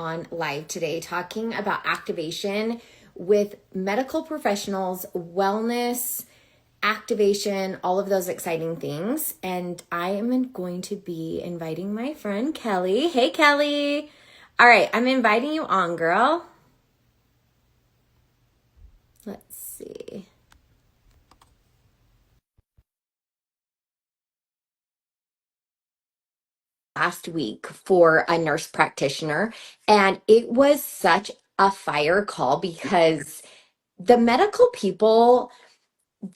on live today talking about activation with medical professionals, wellness, activation, all of those exciting things. And I am going to be inviting my friend Kellie. Hey, Kellie. All right, I'm inviting you on, girl. Let's see. Last week for a nurse practitioner, and it was such a fire call because the medical people,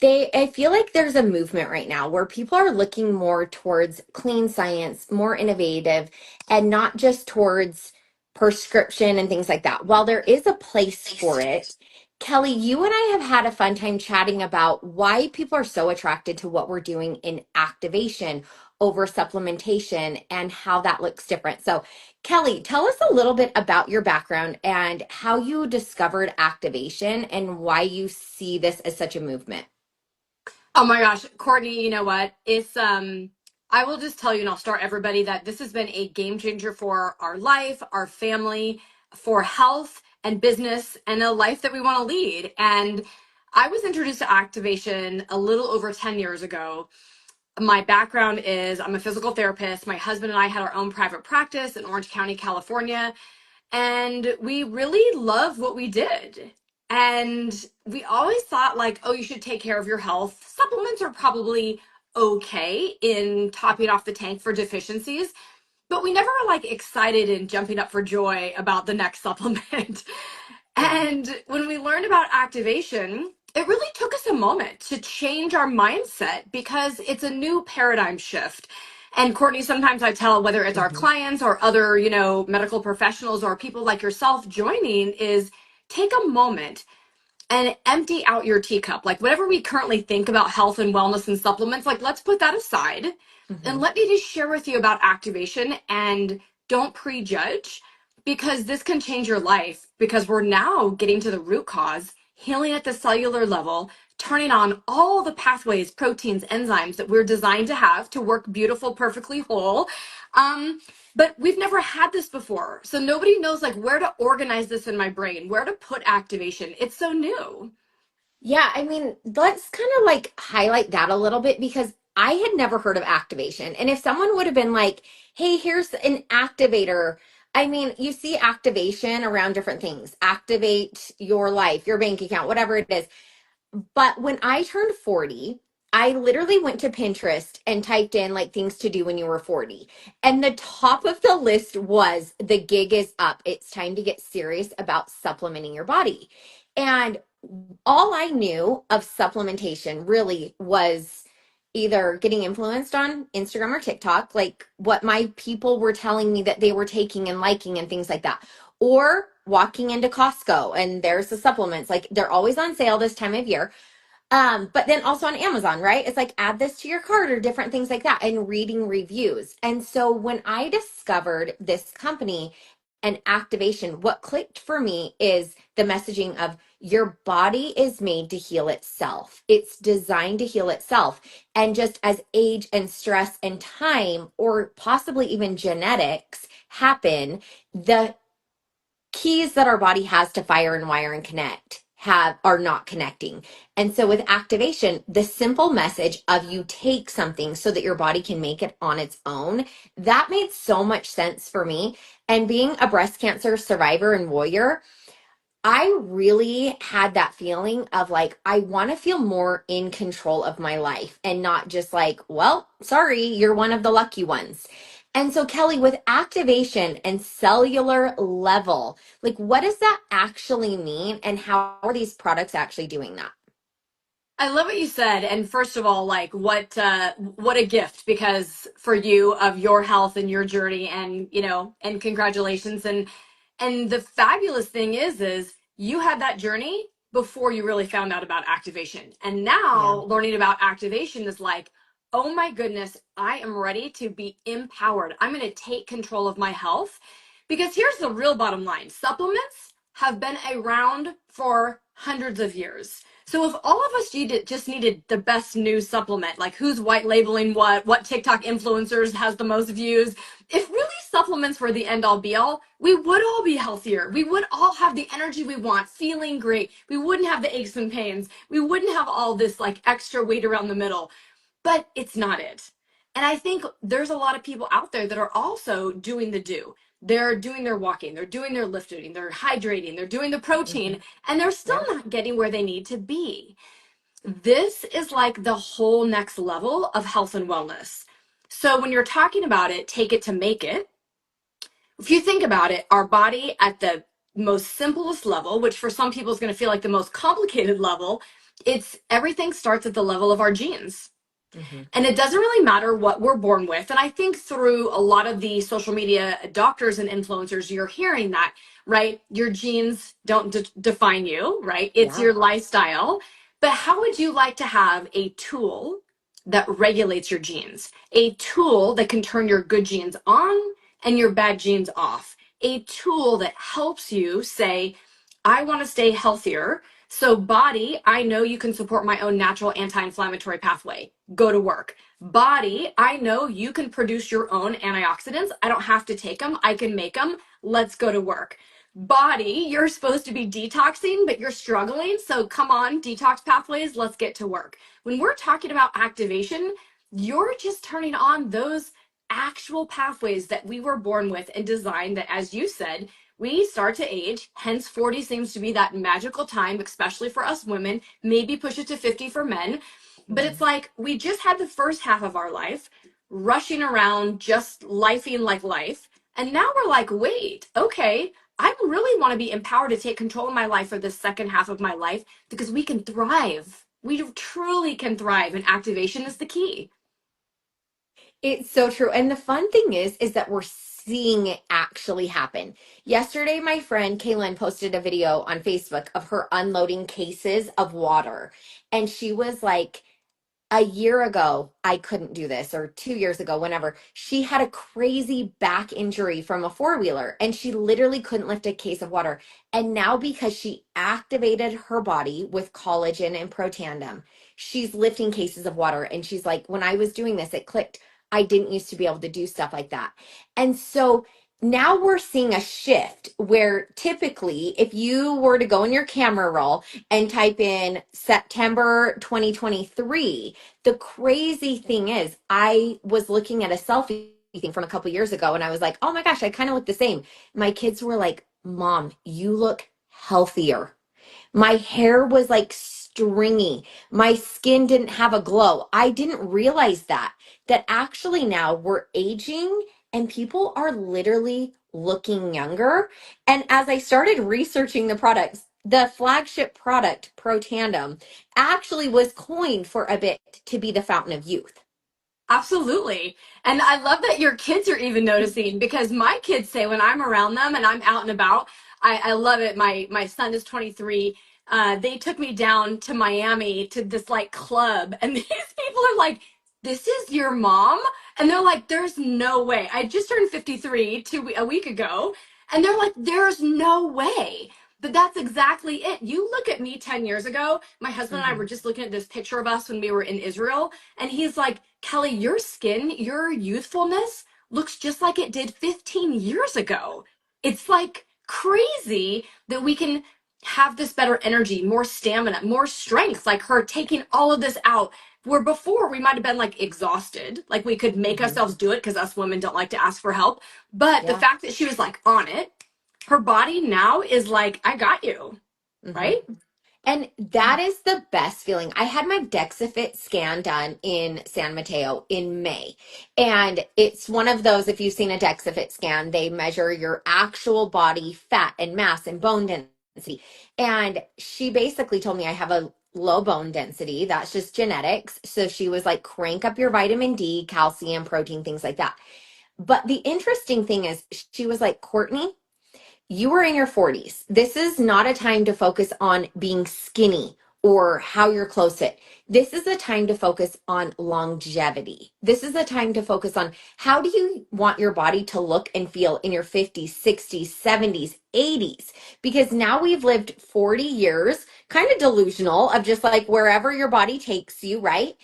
I feel like there's a movement right now where people are looking more towards clean science, more innovative, and not just towards prescription and things like that. While there is a place for it, Kellie, you and I have had a fun time chatting about why people are so attracted to what we're doing in activation over supplementation and how that looks different. So, Kellie, tell us a little bit about your background and how you discovered activation and why you see this as such a movement. Oh my gosh, Courtney, you know what? I will just tell you, and I'll start everybody, that this has been a game changer for our life, our family, for health and business, and a life that we want to lead. And I was introduced to activation a little over 10 years ago. My background is I'm a physical therapist. My husband and I had our own private practice in Orange County, California, and we really love what we did. And we always thought, like, oh, you should take care of your health. Supplements are probably okay in topping off the tank for deficiencies, but we never were like excited and jumping up for joy about the next supplement. Yeah. And when we learned about activation, it really took us a moment to change our mindset because it's a new paradigm shift. And Courtney, sometimes I tell, whether it's our Mhm. clients or other, medical professionals or people like yourself joining, is take a moment and empty out your teacup. Like, whatever we currently think about health and wellness and supplements, like, let's put that aside. And Mhm. let me just share with you about activation, and don't prejudge, because this can change your life, because we're now getting to the root cause, healing at the cellular level, turning on all the pathways, proteins, enzymes that we're designed to have to work beautiful, perfectly whole. But we've never had this before. So nobody knows like where to organize this in my brain, where to put activation. It's so new. Yeah, I mean, let's kind of like highlight that a little bit because I had never heard of activation. And if someone would have been like, hey, here's an activator, I mean, you see activation around different things. Activate your life, your bank account, whatever it is. But when I turned 40, I literally went to Pinterest and typed in like things to do when you were 40. And the top of the list was the gig is up. It's time to get serious about supplementing your body. And all I knew of supplementation really was either getting influenced on Instagram or TikTok, like what my people were telling me that they were taking and liking and things like that, or walking into Costco and there's the supplements, like they're always on sale this time of year. But then also on Amazon, right? It's like add this to your cart or different things like that, and reading reviews. And so when I discovered this company and activation, what clicked for me is the messaging of your body is made to heal itself. It's designed to heal itself. And just as age and stress and time, or possibly even genetics happen, the keys that our body has to fire and wire and connect have are not connecting. And so with activation, the simple message of you take something so that your body can make it on its own, that made so much sense for me. And being a breast cancer survivor and warrior, I really had that feeling of like, I want to feel more in control of my life and not just like, well, sorry, you're one of the lucky ones. And so, Kellie, with activation and cellular level, like, what does that actually mean? And how are these products actually doing that? I love what you said. And first of all, like what a gift, because for you, of your health and your journey, and and congratulations. And the fabulous thing is you had that journey before you really found out about activation. And Yeah. now learning about activation is like, oh my goodness, I am ready to be empowered. I'm going to take control of my health, because here's the real bottom line. Supplements have been around for hundreds of years. So if all of us just needed the best new supplement, like who's white labeling what TikTok influencers has the most views, if really supplements were the end all be all, we would all be healthier. We would all have the energy we want, feeling great. We wouldn't have the aches and pains. We wouldn't have all this like extra weight around the middle. But it's not it. And I think there's a lot of people out there that are also doing the do. They're doing their walking, they're doing their lifting, they're hydrating, they're doing the Hmm. protein, and they're still Yep. not getting where they need to be. This is like the whole next level of health and wellness. So when you're talking about it, take it to make it. If you think about it, our body at the most simplest level, which for some people is going to feel like the most complicated level, it's everything starts at the level of our genes. Hmm. And it doesn't really matter what we're born with. And I think through a lot of the social media doctors and influencers, you're hearing that, right? Your genes don't define you, right? It's Yeah. your lifestyle. But how would you like to have a tool that regulates your genes? A tool that can turn your good genes on and your bad genes off? A tool that helps you say, I want to stay healthier. So, body, I know you can support my own natural anti inflammatory pathway. Go to work. Body, I know you can produce your own antioxidants. I don't have to take them, I can make them. Let's go to work. Body, you're supposed to be detoxing, but you're struggling. So, come on, detox pathways, let's get to work. When we're talking about activation, you're just turning on those actual pathways that we were born with and designed that, as you said, we start to age, hence 40 seems to be that magical time, especially for us women, maybe push it to 50 for men. But it's Hmm. like we just had the first half of our life rushing around, just lifing like life. And now we're like, wait, okay, I really want to be empowered to take control of my life for the second half of my life because we can thrive. We truly can thrive, and activation is the key. It's so true. And the fun thing is that we're seeing it actually happen. Yesterday, my friend Kaylin posted a video on Facebook of her unloading cases of water. And she was like, a year ago, I couldn't do this, or 2 years ago, whenever she had a crazy back injury from a four wheeler and she literally couldn't lift a case of water. And now, because she activated her body with collagen and protandem, she's lifting cases of water. And she's like, when I was doing this, it clicked. I didn't used to be able to do stuff like that. And so now we're seeing a shift where typically, if you were to go in your camera roll and type in September 2023, the crazy thing is, I was looking at a selfie thing from a couple years ago and I was like, oh my gosh, I kind of look the same. My kids were like, Mom, you look healthier. My hair was like stringy. My skin didn't have a glow. I didn't realize that actually now we're aging and people are literally looking younger. And as I started researching the products, the flagship product, Pro Tandem, actually was coined for a bit to be the fountain of youth. Absolutely. And I love that your kids are even noticing because my kids say when I'm around them and I'm out and about, I love it. My son is 23. They took me down to Miami to this like club, and these people are like, "This is your mom?" And they're like, "There's no way." I just turned 53 a week ago, and they're like, "There's no way." But that's exactly it. You look at me 10 years ago, my husband and I were Mhm. just looking at this picture of us when we were in Israel, and he's like, Kellie, your skin, your youthfulness looks just like it did 15 years ago. It's like crazy that we can have this better energy, more stamina, more strength, like her taking all of this out. Where before we might have been like exhausted, like we could make Mhm. ourselves do it because us women don't like to ask for help. But the Yeah. fact that she was like on it, her body now is like, I got you, Mhm. right? And that is the best feeling. I had my Dexafit scan done in San Mateo in May. And it's one of those, if you've seen a Dexafit scan, they measure your actual body fat and mass and bone density. And she basically told me I have a low bone density. That's just genetics. So she was like, crank up your vitamin D, calcium, protein, things like that. But the interesting thing is, she was like, Courtney, you are in your 40s. This is not a time to focus on being skinny or how you're close to it. This is the time to focus on longevity. This is the time to focus on how do you want your body to look and feel in your 50s, 60s, 70s, 80s? Because now we've lived 40 years, kind of delusional of just like wherever your body takes you, right?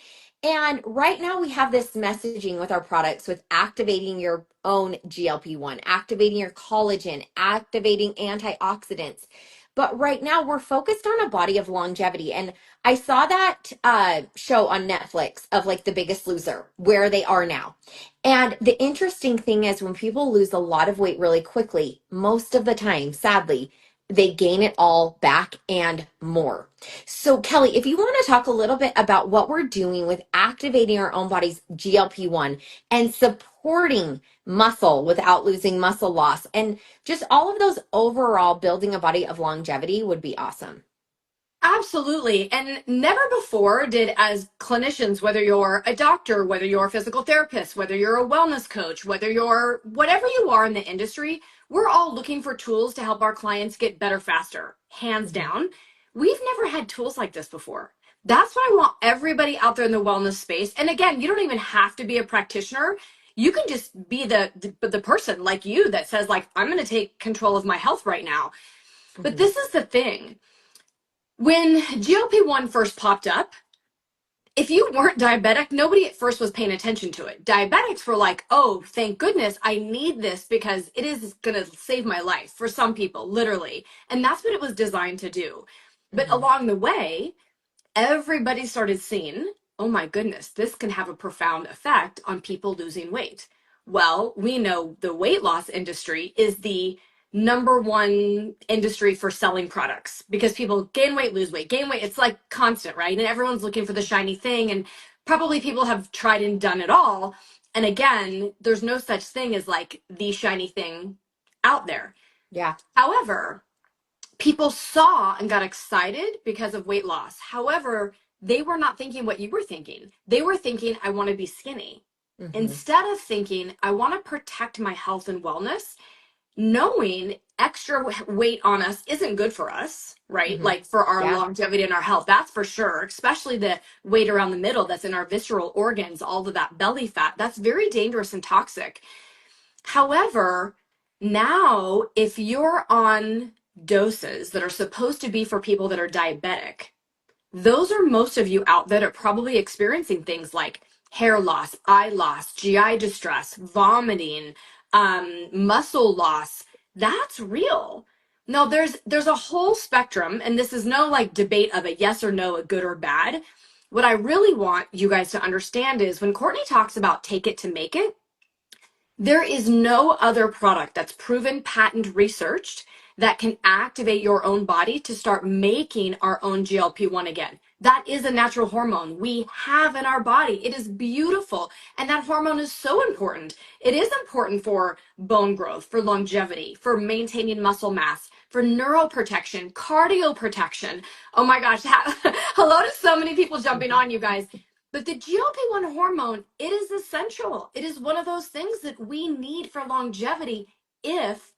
And right now we have this messaging with our products with activating your own GLP-1, activating your collagen, activating antioxidants. But right now we're focused on a body of longevity. And I saw that show on Netflix of like The Biggest Loser, where they are now. And the interesting thing is when people lose a lot of weight really quickly, most of the time, sadly, they gain it all back and more. So, Kellie, if you want to talk a little bit about what we're doing with activating our own body's GLP-1 and supporting muscle without losing muscle loss and just all of those overall building a body of longevity would be awesome. Absolutely. And never before did, as clinicians, whether you're a doctor, whether you're a physical therapist, whether you're a wellness coach, whether you're whatever you are in the industry, we're all looking for tools to help our clients get better faster. Hands Mhm. down. We've never had tools like this before. That's why I want everybody out there in the wellness space. And again, you don't even have to be a practitioner. You can just be the person like you that says like, I'm going to take control of my health right now. But Mhm. this is the thing. When GLP-1 first popped up, if you weren't diabetic, nobody at first was paying attention to it. Diabetics were like, oh, thank goodness, I need this because it is going to save my life for some people, literally. And that's what it was designed to do. But Mhm. along the way, everybody started seeing, oh my goodness, this can have a profound effect on people losing weight. Well, we know the weight loss industry is the number one industry for selling products because people gain weight, lose weight, gain weight. It's like constant, right? And everyone's looking for the shiny thing. And probably people have tried and done it all. And again, there's no such thing as like the shiny thing out there. Yeah. However, people saw and got excited because of weight loss. However, they were not thinking what you were thinking. They were thinking, I want to be skinny. Mhm. Instead of thinking, I want to protect my health and wellness, knowing extra weight on us isn't good for us, right? Mhm. Like for our Yeah. longevity and our health, that's for sure, especially the weight around the middle that's in our visceral organs, all of that belly fat, that's very dangerous and toxic. However, now if you're on doses that are supposed to be for people that are diabetic, those are most of you out that are probably experiencing things like hair loss, eye loss, GI distress, vomiting, muscle loss. That's real. Now there's a whole spectrum, and this is no like debate of a yes or no, a good or bad. What I really want you guys to understand is when Courtney talks about take it to make it, there is no other product that's proven, patent, researched that can activate your own body to start making our own GLP-1 again. That is a natural hormone we have in our body. It is beautiful. And that hormone is so important. It is important for bone growth, for longevity, for maintaining muscle mass, for neural protection, cardio protection. Oh my gosh. Hello to so many people jumping Mhm. on you guys. But the GLP-1 hormone, it is essential. It is one of those things that we need for longevity if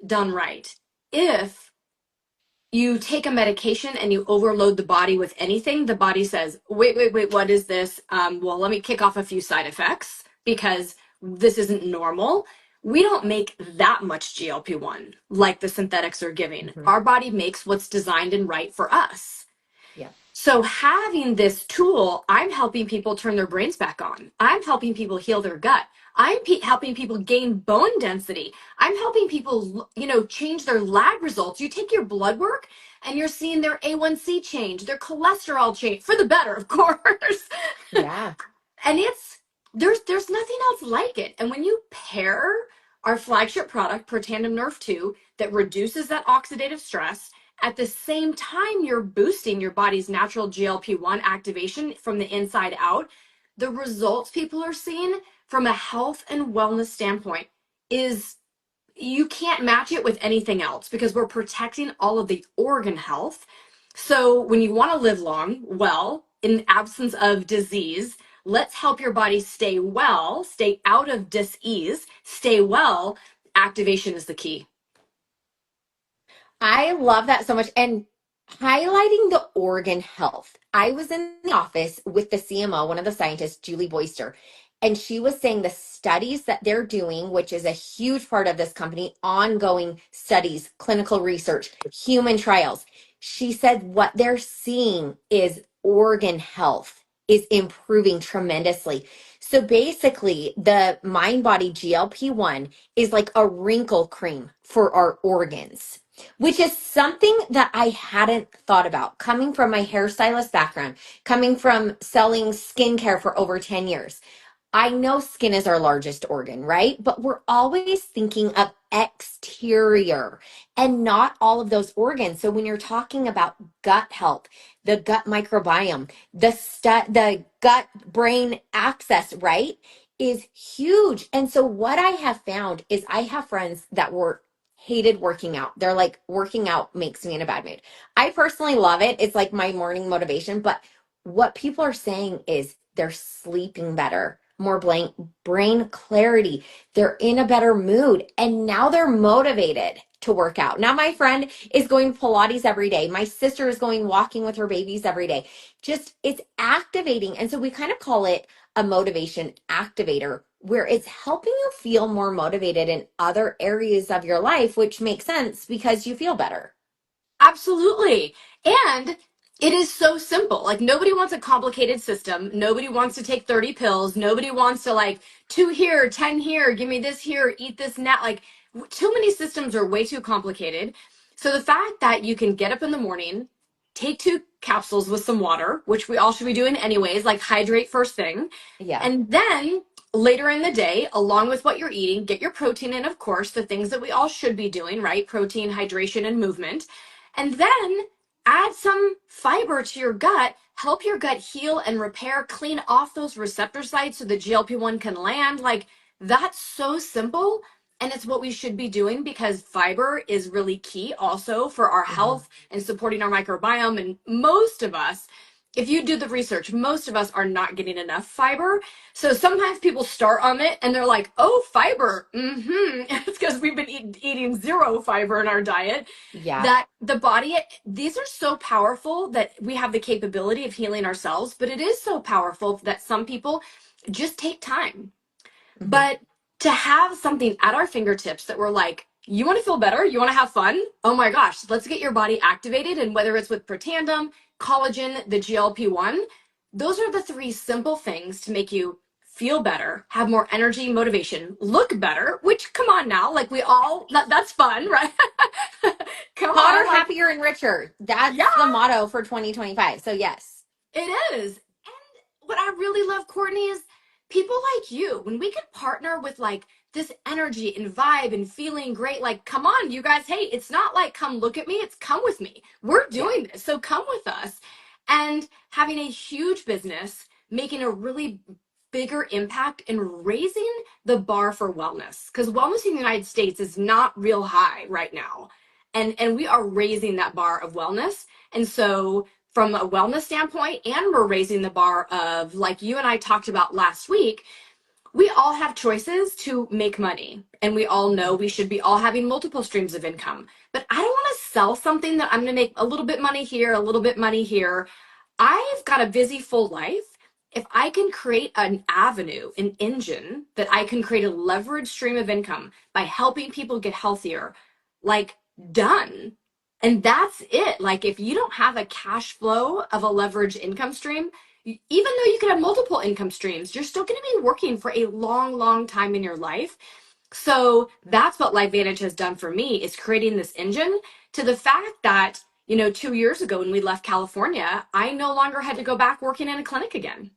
done right. If you take a medication and you overload the body with anything, the body says, wait, what is this? Well, let me kick off a few side effects because this isn't normal. We don't make that much GLP-1 like the synthetics are giving. Mhm. Our body makes what's designed and right for us. Yeah. So having this tool, I'm helping people turn their brains back on. I'm helping people heal their gut. Helping people gain bone density. I'm helping people, change their lab results. You take your blood work and you're seeing their A1C change, their cholesterol change for the better, of course. Yeah. And there's nothing else like it. And when you pair our flagship product, Protandim Nerve 2, that reduces that oxidative stress, at the same time you're boosting your body's natural GLP-1 activation from the inside out, the results people are seeing from a health and wellness standpoint is you can't match it with anything else because we're protecting all of the organ health. So when you want to live long, well, in absence of disease, let's help your body stay well, stay out of dis-ease, stay well. Activation is the key. I love that so much. And highlighting the organ health. I was in the office with the CMO, one of the scientists, Julie Boyster, and she was saying the studies that they're doing, which is a huge part of this company, ongoing studies, clinical research, human trials. She said what they're seeing is organ health is improving tremendously. So basically, the mind body GLP-1 is like a wrinkle cream for our organs, which is something that I hadn't thought about coming from my hairstylist background, coming from selling skincare for over 10 years. I know skin is our largest organ, right? But we're always thinking of exterior and not all of those organs. So when you're talking about gut health, the gut microbiome, the gut brain axis, right, is huge. And so what I have found is I have friends that were hated working out. They're like, working out makes me in a bad mood. I personally love it. It's like my morning motivation, but what people are saying is they're sleeping better, more brain clarity. They're in a better mood. And now they're motivated to work out. Now my friend is going Pilates every day. My sister is going walking with her babies every day. Just it's activating. And so we kind of call it a motivation activator where it's helping you feel more motivated in other areas of your life, which makes sense because you feel better. Absolutely. And it is so simple. Like nobody wants a complicated system. Nobody wants to take 30 pills. Nobody wants to like 2 here, 10 here, give me this here, eat this now. Like too many systems are way too complicated. So the fact that you can get up in the morning, take 2 capsules with some water, which we all should be doing anyways, like hydrate first thing. Yeah. And then later in the day, along with what you're eating, get your protein in, of course, the things that we all should be doing, right? Protein, hydration, and movement. And then add some fiber to your gut, help your gut heal and repair, clean off those receptor sites so the GLP-1 can land. Like that's so simple. And it's what we should be doing because fiber is really key also for our Mhm. health and supporting our microbiome. And most of us, if you do the research, most of us are not getting enough fiber. So sometimes people start on it and they're like, oh, fiber. It's because we've been eating zero fiber in our diet Yeah. that the body, these are so powerful that we have the capability of healing ourselves, but it is so powerful that some people just take time. Mhm. But to have something at our fingertips that we're like, you want to feel better? You want to have fun? Oh my gosh, let's get your body activated. And whether it's with Protandim, collagen, the GLP-1, those are the 3 simple things to make you feel better, have more energy, motivation, look better, which come on now, like we all, that's fun, right? Come Hotter, on, like, happier, and richer. That's the yeah, motto for 2025. So, yes. it is. And what I really love, Courtney, is people like you. When we can partner with like this energy and vibe and feeling great, like, come on, you guys, hey, it's not like come look at me, it's come with me. We're Yeah. doing this. So come with us. And having a huge business, making a really bigger impact in raising the bar for wellness. Because wellness in the United States is not real high right now. And we are raising that bar of wellness. And so from a wellness standpoint, and we're raising the bar of, like you and I talked about last week, we all have choices to make money. And we all know Mhm. we should be all having multiple streams of income. But I don't want to sell something that I'm going to make a little bit money here, a little bit money here. I've got a busy, full life. If I can create an avenue, an engine that I can create a leverage stream of income by helping people get healthier, like done. And that's it. Like if you don't have a cash flow of a leverage income stream, even though you can have multiple income streams, you're still going to be working for a long, long time in your life. So that's what Lifevantage has done for me is creating this engine to the fact that, 2 years ago when we left California, I no longer had to go back working in a clinic again.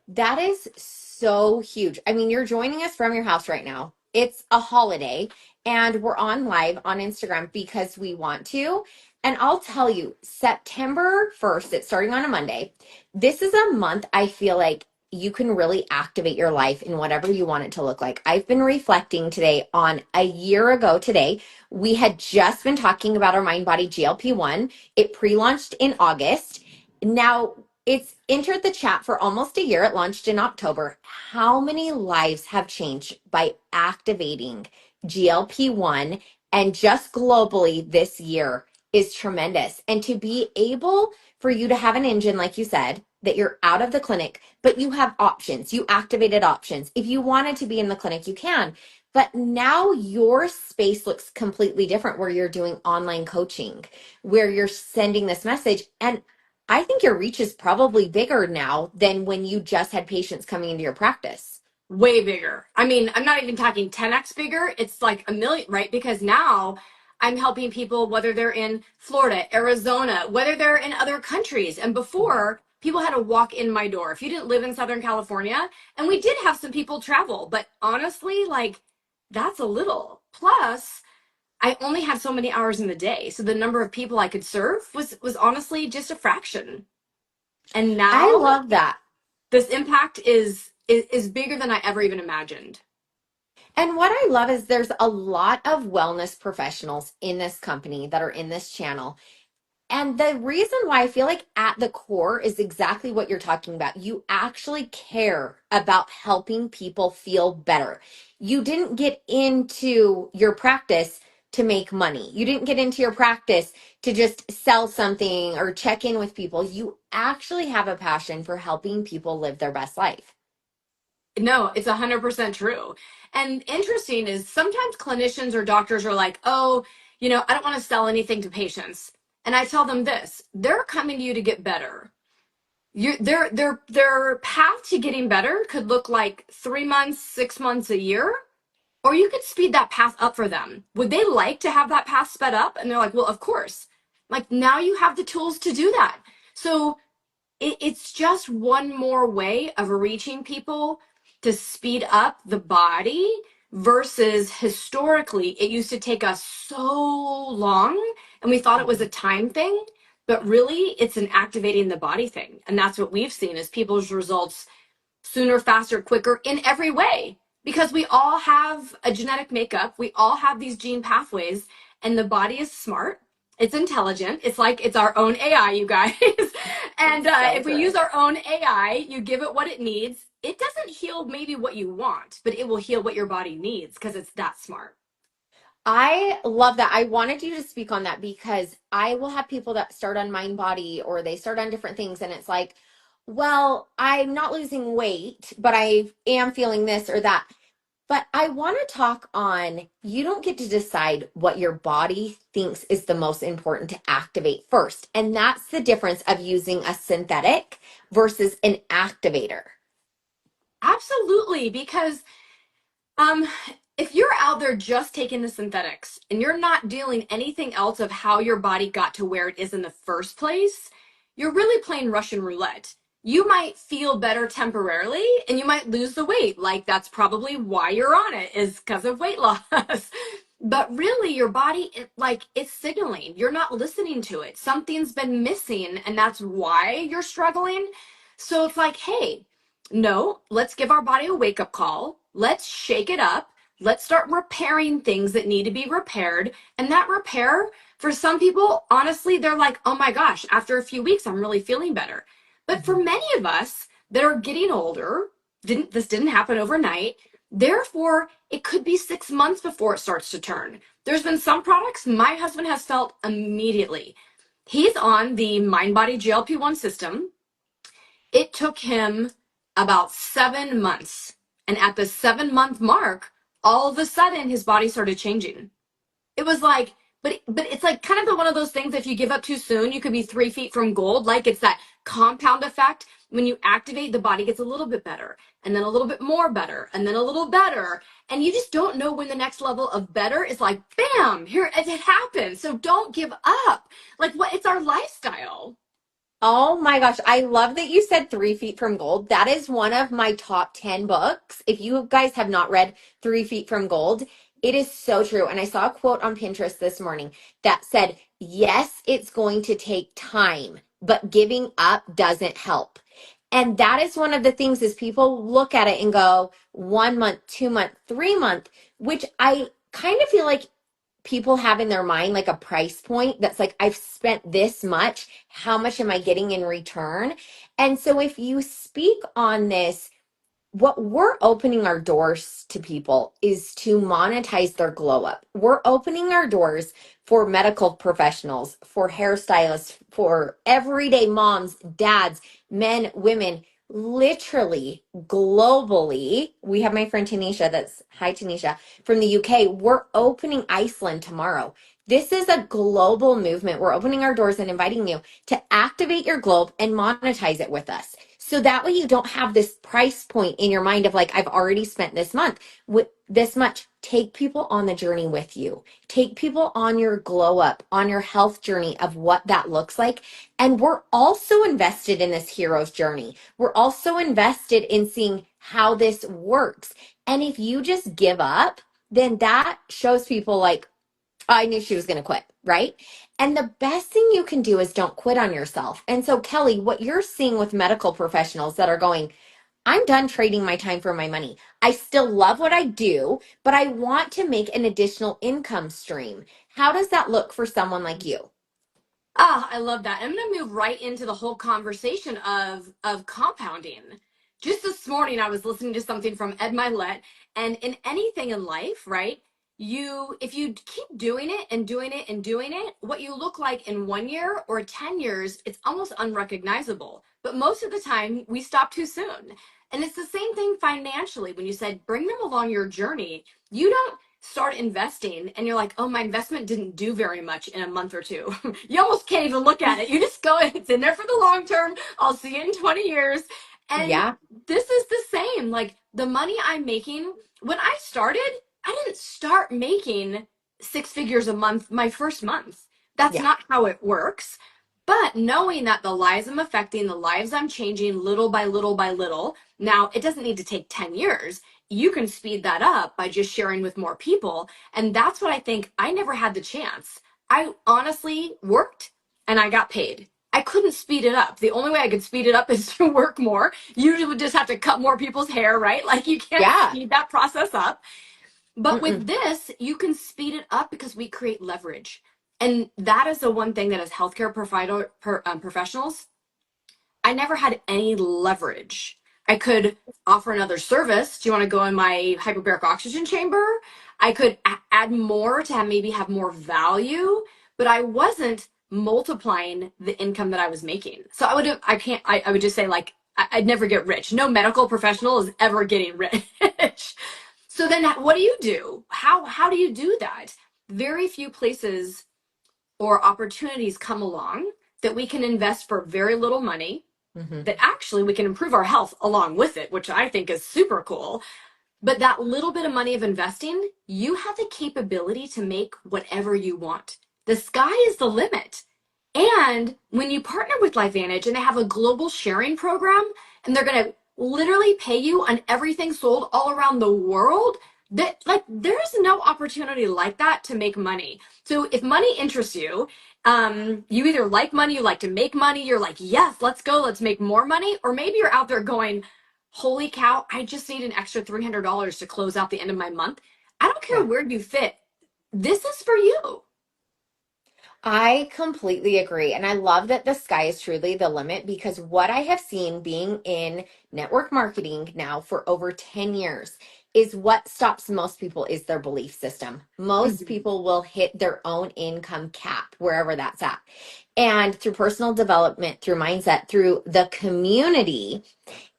That is so huge. I mean, you're joining us from your house right now. It's a holiday and we're on live on Instagram because we want to. And I'll tell you, September 1st, it's starting on a Monday. This is a month I feel like you can really activate your life in whatever you want it to look like. I've been reflecting today on a year ago today. We had just been talking about our mind body GLP-1. It pre-launched in August. Now it's entered the chat for almost a year. It launched in October. How many lives have changed by activating GLP-1 and just globally this year? is tremendous. And to be able for you to have an engine, like you said, that you're out of the clinic, but you have options. You activated options. If you wanted to be in the clinic, you can. But now your space looks completely different where you're doing online coaching, where you're sending this message. And I think your reach is probably bigger now than when you just had patients coming into your practice. Way bigger. I mean, I'm not even talking 10x bigger. It's like a million, right? Because now I'm helping people, whether they're in Florida, Arizona, whether they're in other countries. And before, people had to walk in my door. If you didn't live in Southern California, and we did have some people travel, but honestly, like, that's a little. Plus, I only had so many hours in the day. So the number of people I could serve was honestly just a fraction. And I now love that. this impact is bigger than I ever even imagined. And what I love is there's a lot of wellness professionals in this company that are in this channel. And the reason why I feel like at the core is exactly what you're talking about. You actually care about helping people feel better. You didn't get into your practice to make money. You didn't get into your practice to just sell something or check in with people. You actually have a passion for helping people live their best life. No, it's 100% true. And interesting is sometimes clinicians or doctors are like, oh, I don't want to sell anything to patients. And I tell them this, they're coming to you to get better. Their path to getting better could look like 3 months, 6 months, a year, or you could speed that path up for them. Would they like to have that path sped up? And they're like, well, of course. Like now you have the tools to do that. So it's just one more way of reaching people to speed up the body versus historically it used to take us so long and we thought it was a time thing, but really it's an activating the body thing. And that's what we've seen is people's results sooner, faster, quicker in every way. Because we all have a genetic makeup, we all have these gene pathways, and the body is smart. It's intelligent. It's like it's our own AI, you guys. And So if we true. use our own AI, you give it what it needs. It doesn't heal maybe what you want, but it will heal what your body needs because it's that smart. I love that. I wanted you to speak on that because I will have people that start on mind body or they start on different things and it's like, well, I'm not losing weight, but I am feeling this or that. But I want to talk on you don't get to decide what your body thinks is the most important to activate first. And that's the difference of using a synthetic versus an activator. Absolutely, because Um, if you're out there just taking the synthetics and you're not dealing anything else of how your body got to where it is in the first place, you're really playing Russian roulette. You might feel better temporarily and you might lose the weight. Like that's probably why you're on it is because of weight loss. But really your body it's signaling. You're not listening to it. Something's been missing and that's why you're struggling. So it's like, hey, no, let's give our body a wake up call. Let's shake it up. Let's start repairing things that need to be repaired. And that repair, for some people, honestly, they're like, oh my gosh, after a few weeks, I'm really feeling better. But for Mhm. many of us that are getting older, this didn't happen overnight. Therefore, it could be 6 months before it starts to turn. There's been some products my husband has felt immediately. He's on the Mind Body GLP-1 system. It took him about 7 months. And at the 7 month mark, all of a sudden his body started changing. It was like, but it's like kind of one of those things if you give up too soon, you could be 3 feet from gold. Like it's that compound effect. When you activate, the body gets a little bit better, and then a little bit more better, and then a little better. And you just don't know when the next level of better is like, bam, here it happens. So don't give up. Like what it's our lifestyle. Oh my gosh. I love that you said 3 feet from gold. That is one of my top 10 books. If you guys have not read 3 Feet from Gold, it is so true. And I saw a quote on Pinterest this morning that said, yes, it's going to take time, but giving up doesn't help. And that is one of the things is people look at it and go 1 month, 2 month, 3 month, which I kind of feel like people have in their mind like a price point that's like, I've spent this much. How much am I getting in return? And so if you speak on this, what we're opening our doors to people is to monetize their glow up. We're opening our doors for medical professionals, for hairstylists, for everyday moms, dads, men, women, literally globally. We have my friend Tanisha, that's hi Tanisha from the UK. We're opening Iceland tomorrow. This is a global movement. We're opening our doors and inviting you to activate your globe and monetize it with us. So that way you don't have this price point in your mind of like, I've already spent this month with this much. Take people on the journey with you. Take people on your glow up, on your health journey of what that looks like. And we're also invested in this hero's journey. We're also invested in seeing how this works. And if you just give up, then that shows people like, I knew she was going to quit, right? And the best thing you can do is don't quit on yourself. And so, Kellie, what you're seeing with medical professionals that are going, I'm done trading my time for my money. I still love what I do, but I want to make an additional income stream. How does that look for someone like you? Ah, I love that. I'm going to move right into the whole conversation of compounding. Just this morning, I was listening to something from Ed Milet, and in anything in life, right? If you keep doing it and doing it and doing it, what you look like in 1 year or 10 years, it's almost unrecognizable. But most of the time, we stop too soon. And it's the same thing financially. When you said bring them along your journey, you don't start investing and you're like, oh, my investment didn't do very much in a month or two. You almost can't even look at it. You just go, it's in there for the long term. I'll see it in 20 years. And Yeah, this is the same. Like the money I'm making, when I started, I didn't start making six figures a month my first month. That's yeah, not how it works. But knowing that the lives I'm affecting, the lives I'm changing little by little by little, now it doesn't need to take 10 years. You can speed that up by just sharing with more people. And that's what I think. I never had the chance. I honestly worked and I got paid. I couldn't speed it up. The only way I could speed it up is to work more. Usually would just have to cut more people's hair, right? Like you can't yeah. speed that process up. But with Mm-mm. this, you can speed it up because we create leverage. And that is the one thing that as healthcare professionals, I never had any leverage. I could offer another service. Do you want to go in my hyperbaric oxygen chamber? I could add more to maybe have more value, but I wasn't multiplying the income that I was making. So I would just say like, I'd never get rich. No medical professional is ever getting rich. So then what do you do? How do you do that? Very few places or opportunities come along that we can invest for very little money, Mm-hmm. that actually we can improve our health along with it, which I think is super cool. But that little bit of money of investing, you have the capability to make whatever you want. The sky is the limit. And when you partner with Lifevantage and they have a global sharing program and they're going to literally pay you on everything sold all around the world, that like there's no opportunity like that to make money. So if money interests you, you either like money, you like to make money, you're like, yes, let's go, let's make more money. Or maybe you're out there going, holy cow, I just need an extra $300 to close out the end of my month. I don't care Yeah. where you fit. This is for you. I completely agree. And I love that the sky is truly the limit because what I have seen being in network marketing now for over 10 years is what stops most people is their belief system. Most Mhm. people will hit their own income cap wherever that's at. And through personal development, through mindset, through the community,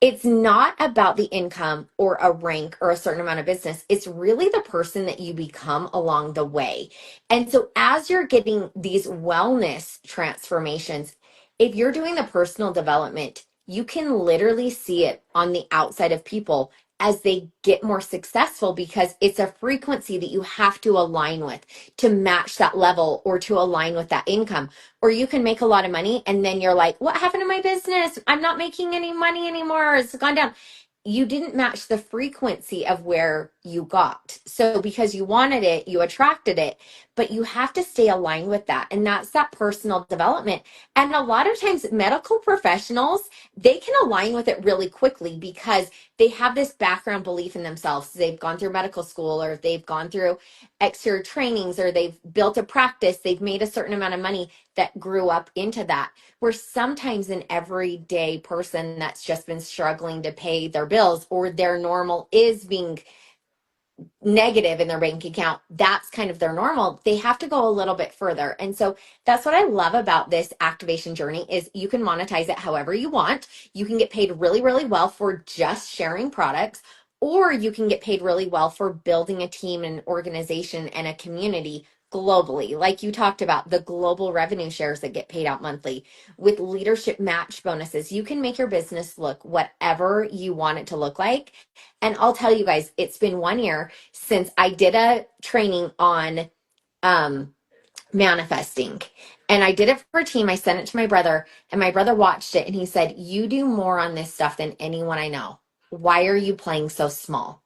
it's not about the income or a rank or a certain amount of business. It's really the person that you become along the way. And so, as you're getting these wellness transformations, if you're doing the personal development, you can literally see it on the outside of people as they get more successful because it's a frequency that you have to align with to match that level or to align with that income. Or you can make a lot of money and then you're like, what happened to my business? I'm not making any money anymore. It's gone down. You didn't match the frequency of where you got. So because you wanted it, you attracted it, but you have to stay aligned with that. And that's that personal development. And a lot of times medical professionals, they can align with it really quickly because they have this background belief in themselves. They've gone through medical school or they've gone through extra trainings or they've built a practice, they've made a certain amount of money that grew up into that. Where sometimes an everyday person that's just been struggling to pay their bills or their normal is being negative in their bank account, that's kind of their normal. They have to go a little bit further. And so that's what I love about this activation journey is you can monetize it however you want. You can get paid really, really well for just sharing products, or you can get paid really well for building a team and organization and a community globally. Like you talked about, the global revenue shares that get paid out monthly with leadership match bonuses. You can make your business look whatever you want it to look like. And I'll tell you guys, it's been 1 year since I did a training on um, manifesting. And I did it for a team. I sent it to my brother, and my brother watched it and he said, "You do more on this stuff than anyone I know. Why are you playing so small?"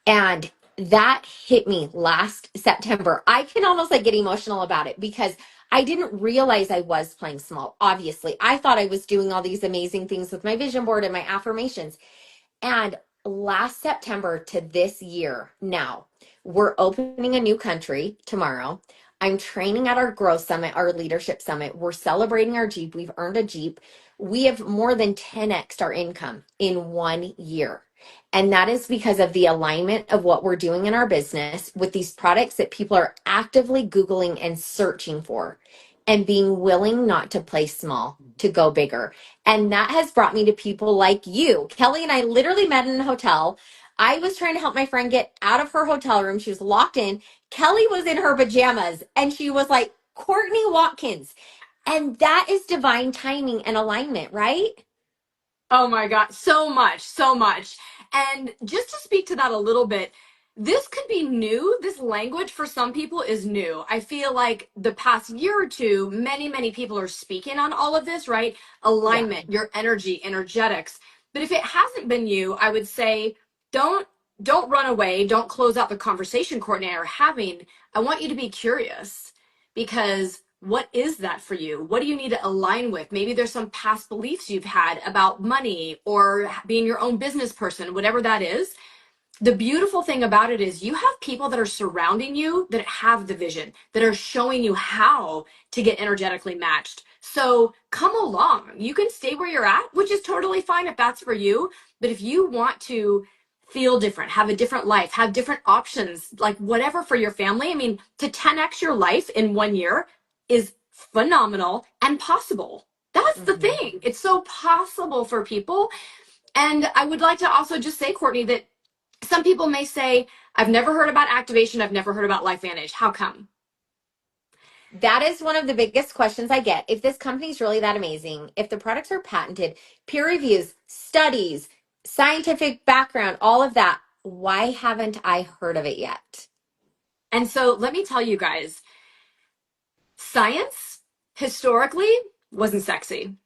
And that hit me last September. I can almost like get emotional about it because I didn't realize I was playing small. Obviously, I thought I was doing all these amazing things with my vision board and my affirmations. And last September to this year now, we're opening a new country tomorrow. I'm training at our growth summit, our leadership summit. We're celebrating our Jeep. We've earned a Jeep. We have more than 10x our income in 1 year. And that is because of the alignment of what we're doing in our business with these products that people are actively Googling and searching for and being willing not to play small, to go bigger. And that has brought me to people like you. Kellie and I literally met in a hotel. I was trying to help my friend get out of her hotel room. She was locked in. Kellie was in her pajamas and she was like, "Courtney Watkins." And that is divine timing and alignment, right? Oh my God, so much, so much. And just to speak to that a little bit, this could be new. This language for some people is new. I feel like the past year or two, many people are speaking on all of this, right? Yeah. Alignment, your energy, energetics. But if it hasn't been you, I would say don't don't run away. Don't close out the conversation Courtney and I are having. I want you to be curious because what is that for you? What do you need to align with? Maybe there's some past beliefs you've had about money or being your own business person, whatever that is. The beautiful thing about it is you have people that are surrounding you that have the vision, that are showing you how to get energetically matched. So come along. You can stay where you're at, which is totally fine if that's for you. But if you want to feel different, have a different life, have different options, like whatever for your family, I mean, to 10x your life in 1 year is phenomenal and possible. That's the Mhm. thing. It's so possible for people. And I would like to also just say, Courtney, that some people may say, "I've never heard about activation. I've never heard about Lifevantage. How come?" That is one of the biggest questions I get. If this company is really that amazing, if the products are patented, peer reviews, studies, scientific background, all of that, why haven't I heard of it yet? And so let me tell you guys, science historically wasn't sexy.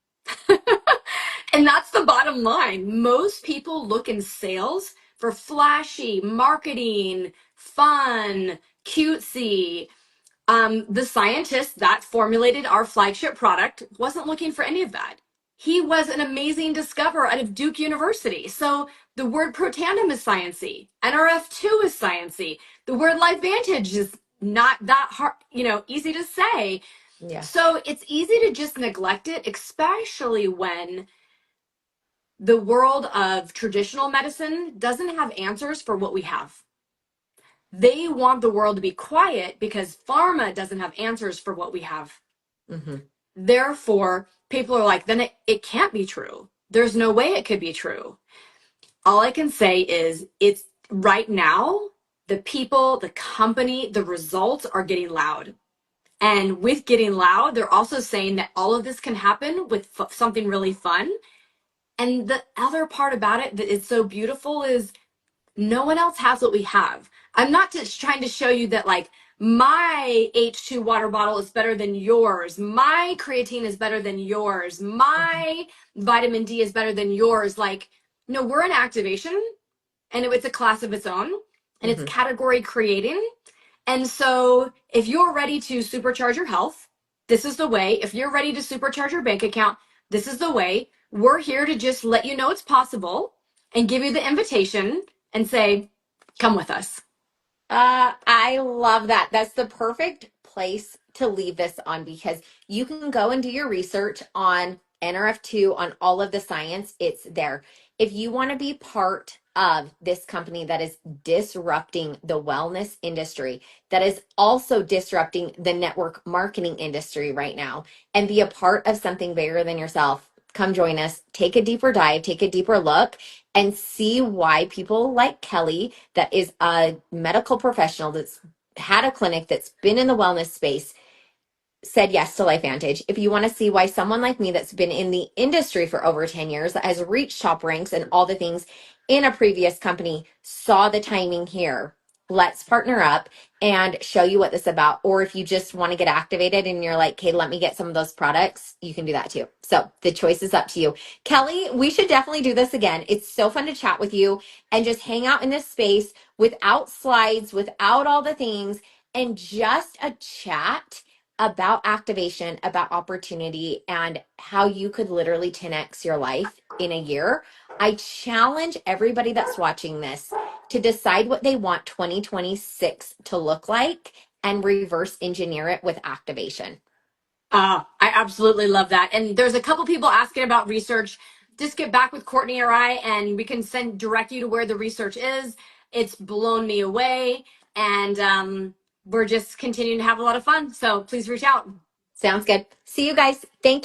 And that's the bottom line. Most people look in sales for flashy marketing, fun, cutesy. The scientist that formulated our flagship product wasn't looking for any of that. He was an amazing discoverer out of Duke University. So the word protandem is sciency. NRF2 is sciency. The word Lifevantage is not that hard, easy to say. Yeah. So it's easy to just neglect it, especially when the world of traditional medicine doesn't have answers for what we have. They want the world to be quiet because pharma doesn't have answers for what we have. Hmm. Therefore, people are like, then it can't be true. There's no way it could be true. All I can say is it's right now, the people, the company, the results are getting loud. And with getting loud, they're also saying that all of this can happen with something really fun. And the other part about it that is so beautiful is no one else has what we have. I'm not just trying to show you that like my H2 water bottle is better than yours. My creatine is better than yours. Hmm. My vitamin D is better than yours. Like, no, we're in activation and it's a class of its own and it's Hmm. category creating. And so if you're ready to supercharge your health, this is the way. If you're ready to supercharge your bank account, this is the way. We're here to just let you know it's possible and give you the invitation and say, come with us. I love that. That's the perfect place to leave this on because you can go and do your research on NRF2, on all of the science. It's there. If you want to be part of this company that is disrupting the wellness industry, that is also disrupting the network marketing industry right now, and be a part of something bigger than yourself, come join us. Take a deeper dive, take a deeper look, and see why people like Kellie, that is a medical professional that's had a clinic that's been in the wellness space, said yes to Lifevantage. If you want to see why someone like me that's been in the industry for over 10 years, that has reached top ranks and all the things in a previous company, saw the timing here, let's partner up and show you what this is about. Or if you just want to get activated and you're like, okay, let me get some of those products, you can do that too. So the choice is up to you. Kellie, we should definitely do this again. It's so fun to chat with you and just hang out in this space without slides, without all the things, and just a chat about activation, about opportunity, and how you could literally 10x your life in a year. I challenge everybody that's watching this to decide what they want 2026 to look like and reverse engineer it with activation. I absolutely love that. And there's a couple people asking about research. Just get back with Courtney or I, and we can send direct you to where the research is. It's blown me away, and we're just continuing to have a lot of fun. So please reach out. Sounds good. See you guys. Thank you.